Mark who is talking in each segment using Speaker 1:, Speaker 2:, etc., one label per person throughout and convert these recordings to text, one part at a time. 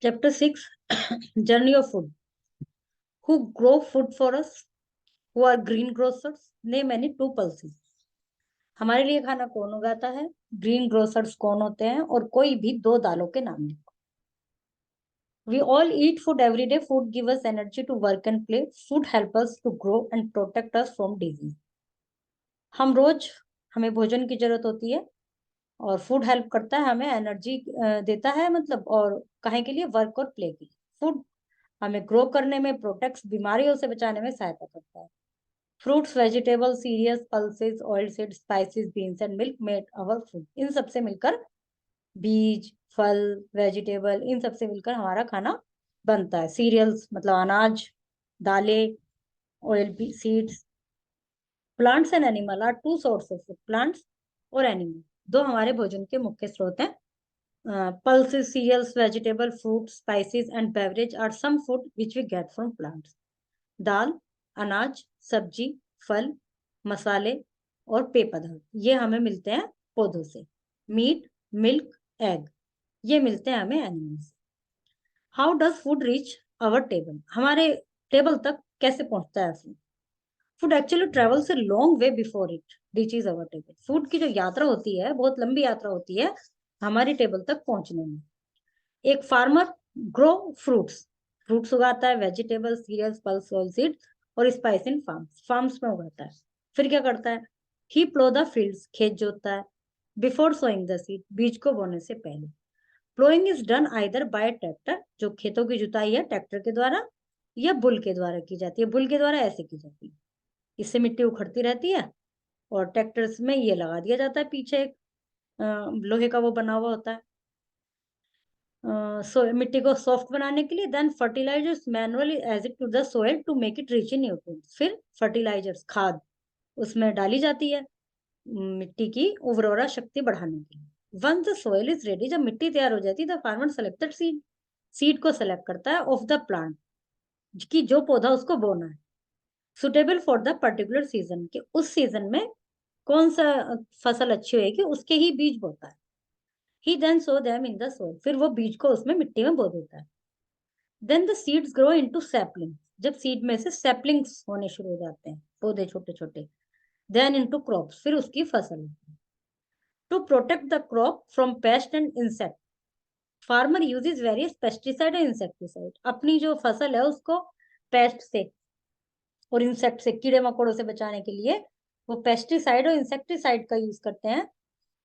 Speaker 1: Chapter 6 Journey of Food. Who grow food for us? Who are green grocers? Name any two pulses. हमारे लिए खाना कौन उगाता है? ग्रीन ग्रोसर्स कौन होते हैं? और कोई भी दो दालों के नाम लिखो. We all eat food every day. Food give us energy to work and play. Food help us to grow and protect us from disease. हम रोज हमें भोजन की जरूरत होती है और फूड हेल्प करता है, हमें एनर्जी देता है, मतलब और काहे के लिए? वर्क और प्ले के लिए. फूड हमें ग्रो करने में, प्रोटेक्ट्स, बीमारियों से बचाने में सहायता करता है. Fruits, vegetables, cereals, pulses, oil seeds, spices, beans and milk made our food. इन सबसे मिलकर बीज, फल, वेजिटेबल, इन सबसे मिलकर हमारा खाना बनता है. सीरियल्स मतलब अनाज, दालें, oil seeds. Plants and animal are two source of food. Plants और एनिमल दो हमारे भोजन के मुख्य स्रोत हैं. Pulses, cereals, vegetable, fruits, spices, and beverage are some food which we get from plants. दाल, अनाज, सब्जी, फल, मसाले और पेय पदार्थ ये हमें मिलते हैं पौधों से. मीट, मिल्क, एग ये मिलते हैं हमें एनिमल से. How does food reach our table? हमारे टेबल तक कैसे पहुंचता है food? Food actually travels a long way before it reaches our table. Food की जो यात्रा होती है, बहुत लंबी यात्रा होती है हमारी टेबल तक पहुंचने में. एक फार्मर ग्रो फ्रूट्स, फ्रूट्स उगाता है, vegetable, cereals, pulse, oil seed और स्पाइस इन फार्म्स, फार्म्स में उगाता है. फिर क्या करता है? ही प्लो द फील्ड्स, खेत जोतता है. बिफोर सोइंग द सीड, बीज को बोने से पहले. Ploughing is done either bye tractor, जो खेतों की जुताई है ट्रैक्टर के द्वारा, या बुल के द्वारा की जाती है. बुल के द्वारा ऐसे की जाती है, इससे मिट्टी उखड़ती रहती है और ट्रैक्टर्स में ये लगा दिया जाता है पीछे एक लोहे का वो बना हुआ होता है मिट्टी को सॉफ्ट बनाने के लिए. Then fertilizers manually as it to the soil to make it rich in nutrients. फिर फर्टिलाइजर्स, खाद उसमें डाली जाती है मिट्टी की उर्वरा शक्ति बढ़ाने के लिए. Once the soil is ready, जब मिट्टी तैयार हो जाती है, the farmer selected seed, seed को सेलेक्ट करता है ऑफ द प्लांट, कि जो पौधा उसको बोना है, suitable for the particular season, के उस सीजन में कौन सा फसल अच्छी होगी उसके ही बीज बोता है. He then sow them in the soil, फिर वो बीज को उसमें मिट्टी में बो देता है. Then the seeds grow into sapling, जब सीड में से सैपलिंग्स होने शुरू हो जाते हैं, पौधे छोटे छोटे. देन इनटू क्रॉप्स, फिर उसकी फसल होती है. To protect the crop from pest and insect, farmer uses various pesticide and insecticide. अपनी जो फसल है उसको पेस्ट से और इंसेक्ट से, कीड़े मकोड़ों से बचाने के लिए वो पेस्टिसाइड और इंसेक्टिसाइड का यूज करते हैं.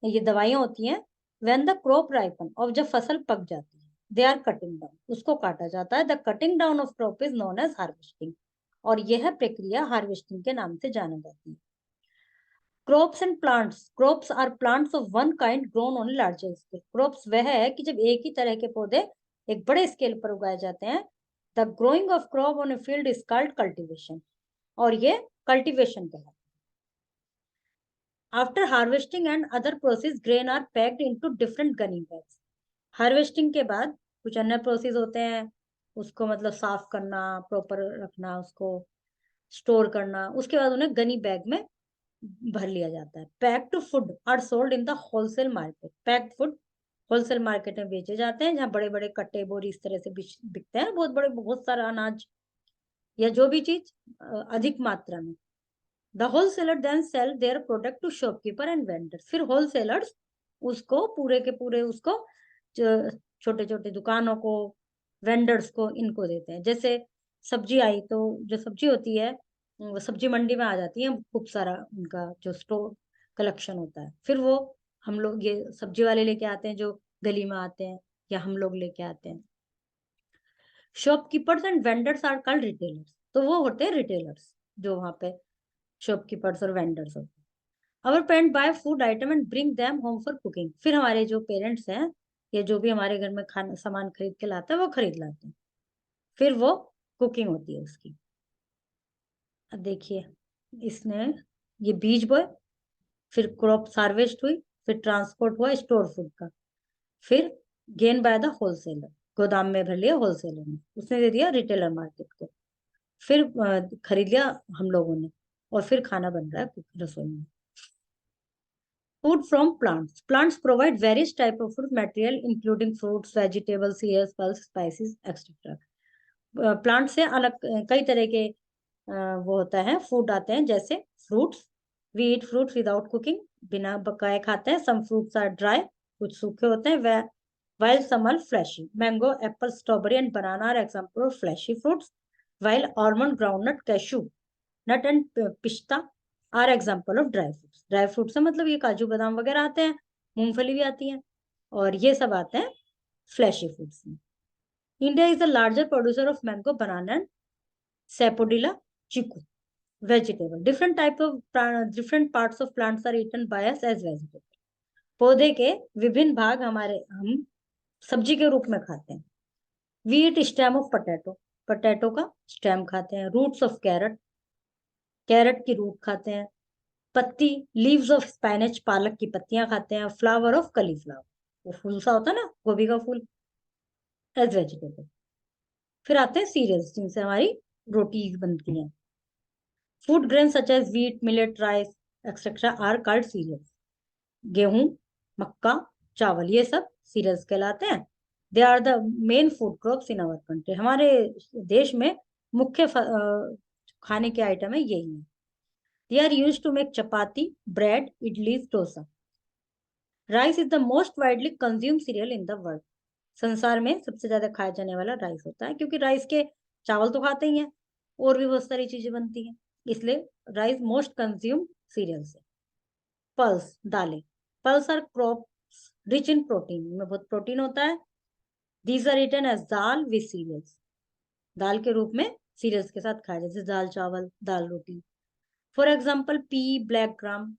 Speaker 1: ये दवाइयां होती हैं. व्हेन द क्रॉप राइपन, और जब फसल पक जाती है, दे आर कटिंग डाउन, उसको काटा जाता है. The cutting down of crop is known as harvesting, और यह प्रक्रिया हार्वेस्टिंग के नाम से जानी जाती है. Crops and plants, crops are plants of one kind grown on larger scale. Crops वह है कि जब एक ही तरह के पौधे एक बड़े स्केल पर उगाए जाते हैं. The growing of crop on a field is called cultivation, और ये कल्टीवेशन कहलाता है. After harvesting and other process, grain are packed into different gunny bags. Harvesting के बाद कुछ अन्य प्रोसेस होते हैं, उसको मतलब साफ करना, प्रॉपर रखना, उसको स्टोर करना. उसके बाद उन्हें गनी बैग में भर लिया जाता है. Packed food are sold in the wholesale market. Packed food wholesale market में बेचे जाते हैं, जहाँ बड़े बड़े कट्टे बोरी इस तरह से बिकते हैं, बहुत बड़े, बहुत सारा अनाज या जो भी चीज अधिक मात्रा में. The wholesaler then sell their product to shopkeeper and vendor. फिर होलसेलर्स उसको पूरे के पूरे उसको छोटे छोटे दुकानों को, वेंडर्स को, इनको देते हैं. जैसे सब्जी आई तो जो सब्जी होती है वो सब्जी मंडी में आ जाती है, खूब सारा उनका जो स्टोर कलेक्शन होता है. फिर वो हम लोग ये सब्जी वाले लेके आते हैं जो गली में आते हैं, या हम लोग लेके आते हैं. Shopkeepers and vendors are called retailers. तो वो होते हैं रिटेलर्स जो वहां पे शॉपकीपर्स और वेंडर्स होते हैं. Our parent buy food item and bring them home for cooking. फिर हमारे जो पेरेंट्स हैं या जो भी हमारे घर में खाना सामान खरीद के लाता है वो खरीद लाते हैं, फिर वो कुकिंग होती है उसकी. अब देखिए, इसने ये बीज बोए, फिर क्रॉप हार्वेस्ट हुई, फिर ट्रांसपोर्ट हुआ स्टोर फूड का, फिर गेन बाय द होलसेलर, गोदाम में भर लिया होलसेलर ने, उसने दे दिया रिटेलर मार्केट को, फिर खरीद लिया हम लोगों ने, और फिर खाना बन रहा है रसोई में. Food from plants. Plants provide various type of food material including fruits, vegetables, cereals, pulses, spices, etc. Plant से अलग कई तरह के वो होता है फूड आते हैं, जैसे fruits, we eat fruits without cooking, बिना पकाए खाते हैं. सम फ्रूट्स आर ड्राई, कुछ सूखे होते हैं. while some are fleshy. Mango, apple, strawberry and banana are example of fleshy fruits, while almond, groundnut, cashew, nut and pista are example of dry fruits. Dry fruit से मतलब ये काजू बादाम वगैरह आते हैं, मूंगफली भी आती है, और ये सब आते हैं फ्लैशी फ्रूट्स में. India is the larger producer of mango, banana and sapodilla, chiku. Vegetable. Different parts of plants are eaten by us as vegetable. पौधे के विभिन्न भाग हम सब्जी के रूप में खाते हैं. We eat stem of potato, potato का स्टेम खाते हैं. रूट्स ऑफ कैरेट, कैरेट की रूट खाते हैं. पत्ती, लीव्स ऑफ स्पिनच, पालक की पत्तियां खाते हैं. फ्लावर ऑफ कलीफ्लावर, वो फूल सा होता है ना, गोभी का फूल, एज वेजिटेबल. फिर आते हैं सीरियल्स, जिनसे हमारी रोटी बनती है. Food grain such as wheat, millet, rice etcetera are called cereals. गेहूं, मक्का, चावल, ये सब सीरियल्स कहलाते हैं. They are the main food crops in our country. हमारे देश में मुख्य खाने के आइटम है यही है. They are used to make chapati, bread, idli, dosa. Rice is the most widely consume cereal in the world. संसार में सबसे ज्यादा खाया जाने वाला राइस होता है, क्योंकि राइस के चावल तो खाते ही हैं, और भी बहुत सारी चीजें बनती हैं, इसलिए राइस मोस्ट कंज्यूम सीरियल्स है. पल्स, दालें. Pulse are crops rich in protein, में बहुत प्रोटीन होता है. These are eaten as dal with cereals. दाल के रूप में सीरियल्स के साथ खाया, जैसे दाल चावल, दाल रोटी. For example pea, black gram,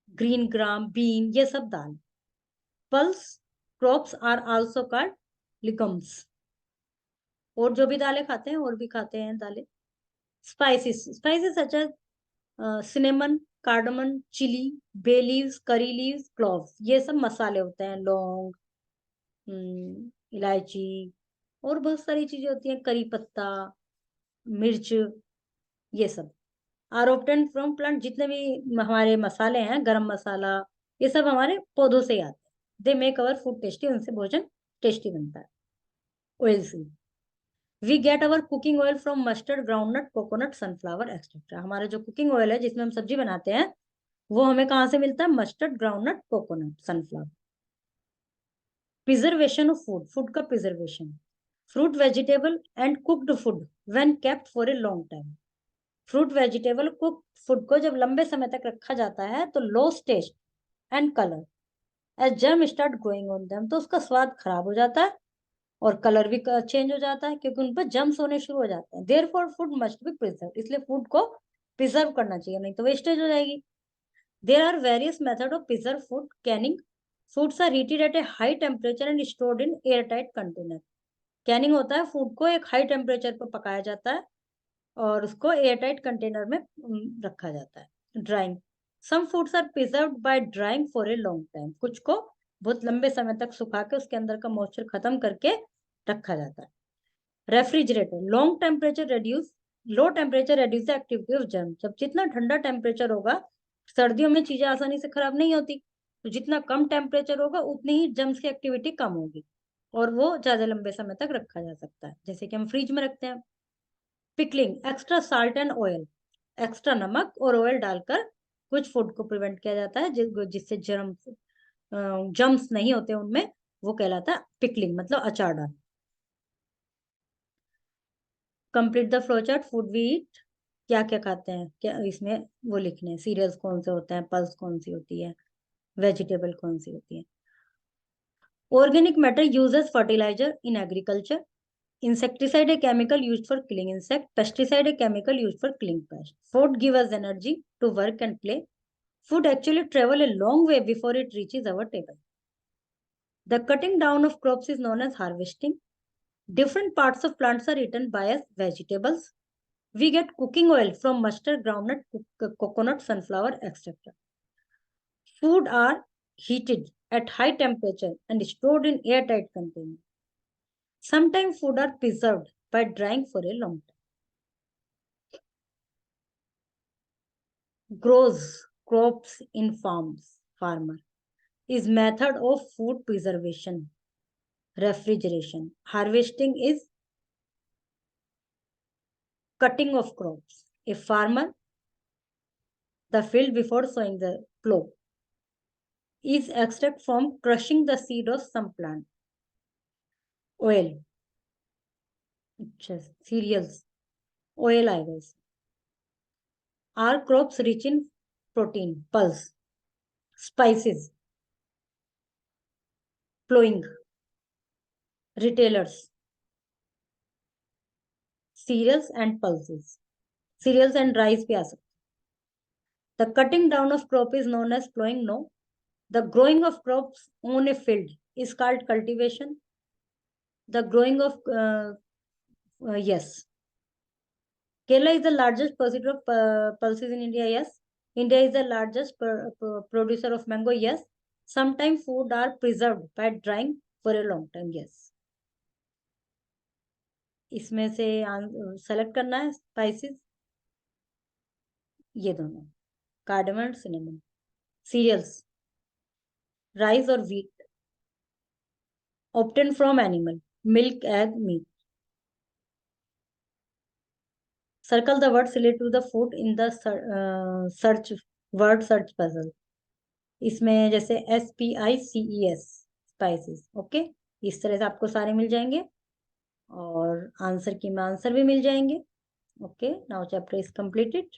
Speaker 1: green gram, bean, ये सब दाल. Pulse crops are also called legumes. और जो भी दालें खाते हैं, और भी खाते हैं दालें. Spices, spices such as cinnamon, cardamom, chilli, bay leaves, curry leaves, cloves, ये सब मसाले होते हैं. लौंग, इलायची, और बहुत सारी चीजें होती हैं, करी पत्ता, मिर्च, ये सब आर ऑब्टेन फ्रॉम प्लांट. जितने भी हमारे मसाले हैं, गरम मसाला, ये सब हमारे पौधों से ही आते हैं. They make our food tasty, उनसे भोजन टेस्टी बनता है. ऑयल से we get our cooking oil from mustard, groundnut, coconut, sunflower etcetera. हमारा जो कुकिंग ऑयल है, जिसमें हम सब्जी बनाते हैं, वो हमें कहाँ से मिलता है? Mustard, groundnut, coconut, sunflower. Preservation of food, food का preservation. Fruit, vegetable and cooked food when kept for a long time. Fruit, vegetable, cook food को जब लंबे समय तक रखा जाता है, तो loss taste and colour as germ start growing on them. तो उसका स्वाद खराब हो जाता है, और कलर भी चेंज हो जाता है, क्योंकि उन पर जम्स होने शुरू हो जाते हैं. Therefore food must be preserve. इसलिए फूड को प्रिजर्व करना चाहिए, नहीं तो वेस्टेज हो जाएगी. There are various method of preserve food. Canning. Foods are heated at a high temperature and stored in air tight container. Canning होता है, फूड को एक हाई टेम्परेचर पर पकाया जाता है, और उसको एयर टाइट कंटेनर में रखा जाता है. Drying. Some foods are preserved by drying for a long time. कुछ को बहुत लंबे समय तक सुखा के उसके अंदर का मॉइस्चर खत्म करके रखा जाता है. Refrigerator. Long temperature reduce low temperature reduce the activity of germ. जब जितना ठंडा टेम्परेचर होगा, सर्दियों में चीजें आसानी से खराब नहीं होती, तो जितना कम टेम्परेचर होगा, उतनी ही जर्म्स की एक्टिविटी कम होगी, और वो ज्यादा लंबे समय तक रखा जा सकता है, जैसे कि हम फ्रिज में रखते हैं. Pickling. Extra salt and oil. Extra नमक और ऑयल डालकर कुछ फूड को प्रिवेंट किया जाता है, जिससे जर्म्स नहीं होते उनमें, वो कहलाता है पिकलिंग, मतलब अचार डालना. Complete the flow chart. Food we eat, क्या क्या खाते हैं, क्या इसमें वो लिखने हैं. सीरियल्स कौन से होते हैं, पल्स कौन सी होती है, वेजिटेबल कौन सी होती है. Organic matter use as fertilizer in agriculture. Insecticide, a chemical used for killing insect. Pesticide, a chemical used for killing pest. Food give us energy to work and play. Food actually travel a long way before it reaches our table. The cutting down of crops is known as harvesting. Different parts of plants are eaten by us vegetables. We get cooking oil from mustard, groundnut, coconut, sunflower, etc. Food are heated at high temperature and stored in airtight containers. Sometimes food are preserved by drying for a long time. Grows crops in farms. farmer is method of food preservation, refrigeration. Harvesting is cutting of crops. A farmer, the field before sowing the plow, is extract from crushing the seed of some plant. Oil, cereals, oil ions. Are crops rich in protein? Pulse, spices, plowing, retailers, cereals and pulses. Cereals and rice भी आ सकते. The cutting down of crop is known as plowing. No. The growing of crops on a field is called cultivation. The growing of yes. Kerala is the largest producer of pulses in India. Yes. India is the largest producer of mango. Yes. Sometimes food are preserved by drying for a long time. Yes. इसमें से select करना है spices, ये दोनों, cardamom, cinnamon. Serials, rice और wheat. obtained from animal, milk, egg, meat. Circle the words related to the food in the search word search puzzle. इसमें जैसे SPICES, spices. Okay, इस तरह से आपको सारे मिल जाएंगे और आंसर की में आंसर भी मिल जाएंगे. Okay, now chapter is completed.